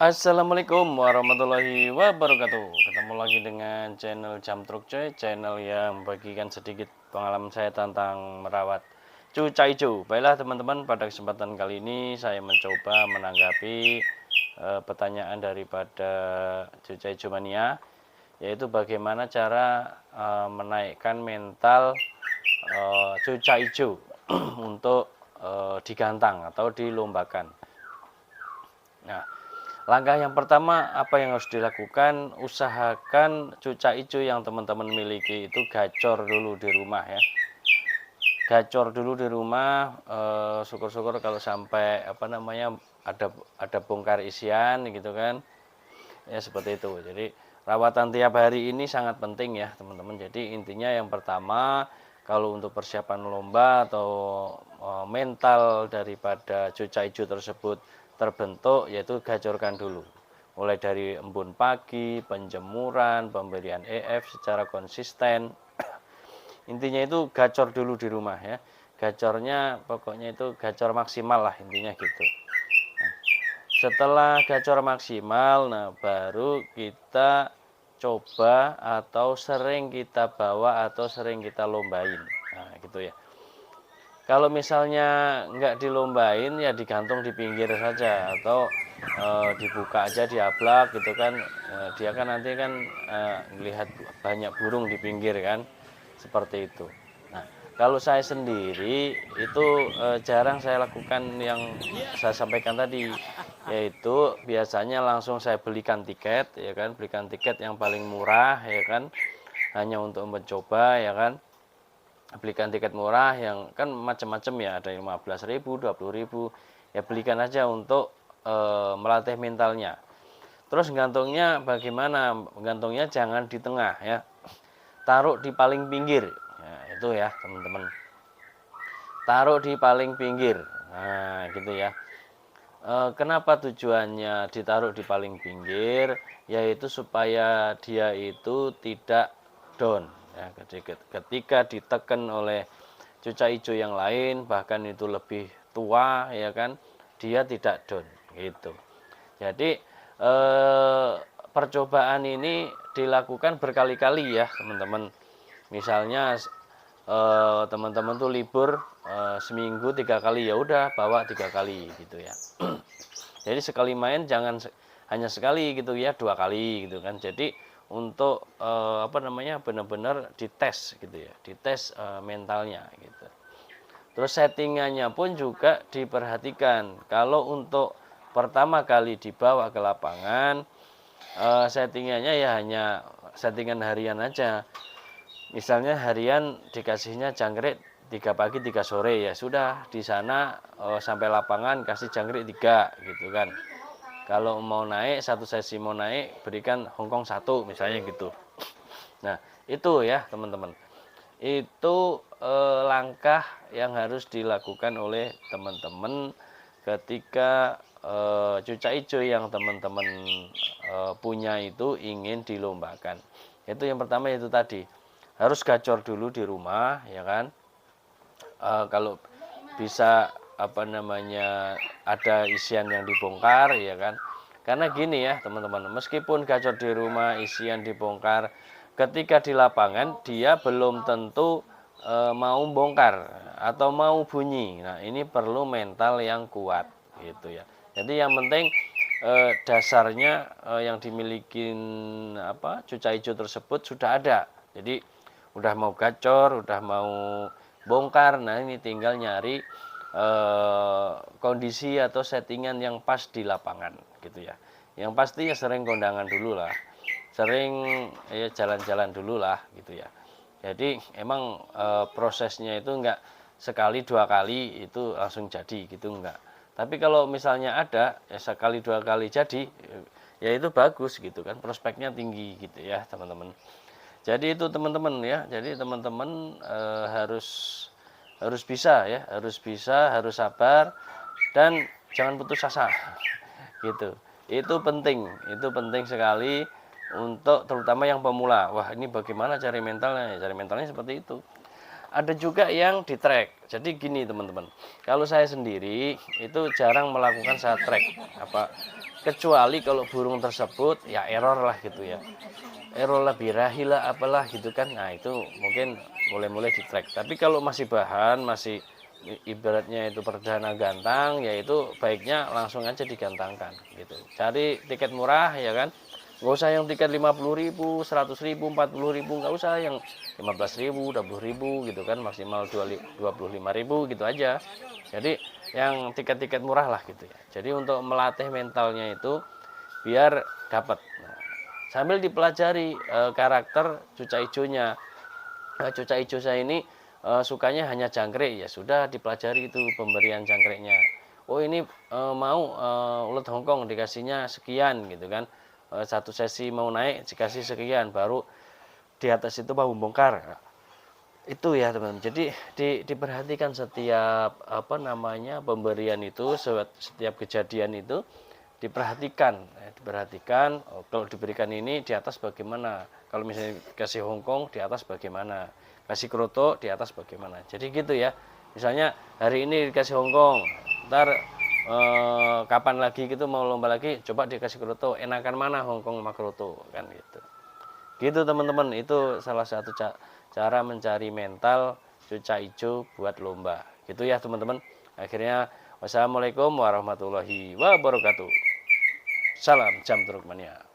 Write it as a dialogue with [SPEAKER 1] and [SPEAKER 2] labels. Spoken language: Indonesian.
[SPEAKER 1] Assalamualaikum warahmatullahi wabarakatuh. Ketemu lagi dengan channel Jam Truk Coy, channel yang membagikan sedikit pengalaman saya tentang merawat cuca hijau. Baiklah teman-teman, pada kesempatan kali ini saya mencoba menanggapi pertanyaan daripada cuca hijau mania, yaitu bagaimana cara menaikkan mental cuca hijau untuk digantang atau dilombakan. Nah, langkah yang pertama apa yang harus dilakukan? Usahakan cuca hijau yang teman-teman miliki itu gacor dulu di rumah ya. Gacor dulu di rumah, syukur-syukur kalau sampai ada bongkar isian gitu kan. Ya seperti itu. Jadi rawatan tiap hari ini sangat penting ya teman-teman. Jadi intinya yang pertama, kalau untuk persiapan lomba atau mental daripada cuca hijau tersebut terbentuk, yaitu gacorkan dulu. Mulai dari embun pagi, penjemuran, pemberian EF secara konsisten. Intinya itu gacor dulu di rumah ya. Gacornya pokoknya itu gacor maksimal lah intinya gitu. Setelah gacor maksimal, nah baru kita coba atau sering kita bawa atau sering kita lombain. Nah, gitu ya. Kalau misalnya nggak dilombain ya digantung di pinggir saja atau dibuka aja di ablak gitu kan. Dia kan nanti kan melihat banyak burung di pinggir kan. Seperti itu. Nah, kalau saya sendiri itu jarang saya lakukan yang saya sampaikan tadi, yaitu biasanya langsung saya belikan tiket ya kan, belikan tiket yang paling murah ya kan, hanya untuk mencoba ya kan. Belikan tiket murah yang kan macam-macam ya, ada 15.000, 20.000, ya belikan aja untuk melatih mentalnya. Terus gantungnya bagaimana? Gantungnya jangan di tengah ya, taruh di paling pinggir. Nah, itu ya teman-teman, taruh di paling pinggir. Nah gitu ya. Kenapa tujuannya ditaruh di paling pinggir? Yaitu supaya dia itu tidak down ya, ketika ditekan oleh cuca hijau yang lain, bahkan itu lebih tua ya kan, dia tidak down gitu. Jadi percobaan ini dilakukan berkali-kali ya teman-teman. Misalnya teman-teman tuh libur seminggu 3 kali, ya udah bawa 3 kali gitu ya. Jadi sekali main jangan hanya sekali gitu ya, 2 kali gitu kan. Jadi untuk benar-benar dites gitu ya, dites mentalnya gitu. Terus settingannya pun juga diperhatikan. Kalau untuk pertama kali dibawa ke lapangan, settingannya ya hanya settingan harian aja. Misalnya harian dikasihnya jangkrik 3 pagi 3 sore, ya sudah di sana sampai lapangan kasih jangkrik 3 gitu kan. Kalau mau naik satu sesi, mau naik berikan hongkong 1 misalnya gitu. Nah itu ya teman-teman, itu langkah yang harus dilakukan oleh teman-teman ketika cuca hijau yang teman-teman punya itu ingin dilombakan. Itu yang pertama, itu tadi harus gacor dulu di rumah ya kan. Kalau bisa ada isian yang dibongkar ya kan. Karena gini ya teman-teman, meskipun gacor di rumah, isian dibongkar, ketika di lapangan dia belum tentu mau bongkar atau mau bunyi. Nah ini perlu mental yang kuat gitu ya. Jadi yang penting dasarnya yang dimiliki cuca hijau tersebut sudah ada. Jadi udah mau gacor, udah mau bongkar, nah ini tinggal nyari kondisi atau settingan yang pas di lapangan gitu ya. Yang pasti ya sering kondangan dulu lah, sering ya jalan-jalan dulu lah gitu ya. Jadi emang prosesnya itu enggak sekali 2 kali itu langsung jadi gitu, enggak. Tapi kalau misalnya ada ya sekali 2 kali jadi, ya itu bagus gitu kan, prospeknya tinggi gitu ya teman-teman. Jadi itu teman-teman ya. Jadi teman-teman harus bisa ya, harus sabar dan jangan putus asa. Gitu. Itu penting sekali untuk terutama yang pemula. Wah, ini bagaimana cari mentalnya? Cari mentalnya seperti itu. ada juga yang di track. Jadi gini teman-teman, kalau saya sendiri itu jarang melakukan saya track kecuali kalau burung tersebut ya error lah gitu ya, error lah, birahi lah, apalah gitu kan. Nah itu mungkin mulai-mulai di track. Tapi kalau masih bahan, masih ibaratnya itu perdana gantang, yaitu baiknya langsung aja digantangkan gitu. Cari tiket murah ya kan, nggak usah yang tiket 50.000, 100.000, 40.000, nggak usah yang 15.000, 20.000 gitu kan, maksimal 25.000 gitu aja. Jadi yang tiket-tiket murah lah gitu ya. Jadi untuk melatih mentalnya itu biar dapat. Nah, sambil dipelajari karakter cuca hijaunya. Cuca hijau saya ini sukanya hanya jangkrik, ya sudah dipelajari itu pemberian jangkriknya. Oh ini mau ulet Hongkong dikasihnya sekian gitu kan. Satu sesi mau naik dikasih sekian, baru di atas itu mau bongkar. Itu ya teman-teman. Jadi diperhatikan setiap pemberian itu, setiap kejadian itu diperhatikan, diperhatikan. Oh, kalau diberikan ini di atas bagaimana, kalau misalnya kasih Hongkong di atas bagaimana, kasih kroto di atas bagaimana. Jadi gitu ya, misalnya hari ini dikasih Hongkong, ntar kapan lagi gitu mau lomba lagi, coba dikasih kroto, enakan mana Hongkong sama kroto kan gitu teman-teman. Itu salah satu cara mencari mental cuca hijau buat lomba gitu ya teman-teman. Akhirnya wassalamualaikum warahmatullahi wabarakatuh. Salam jam truk mania.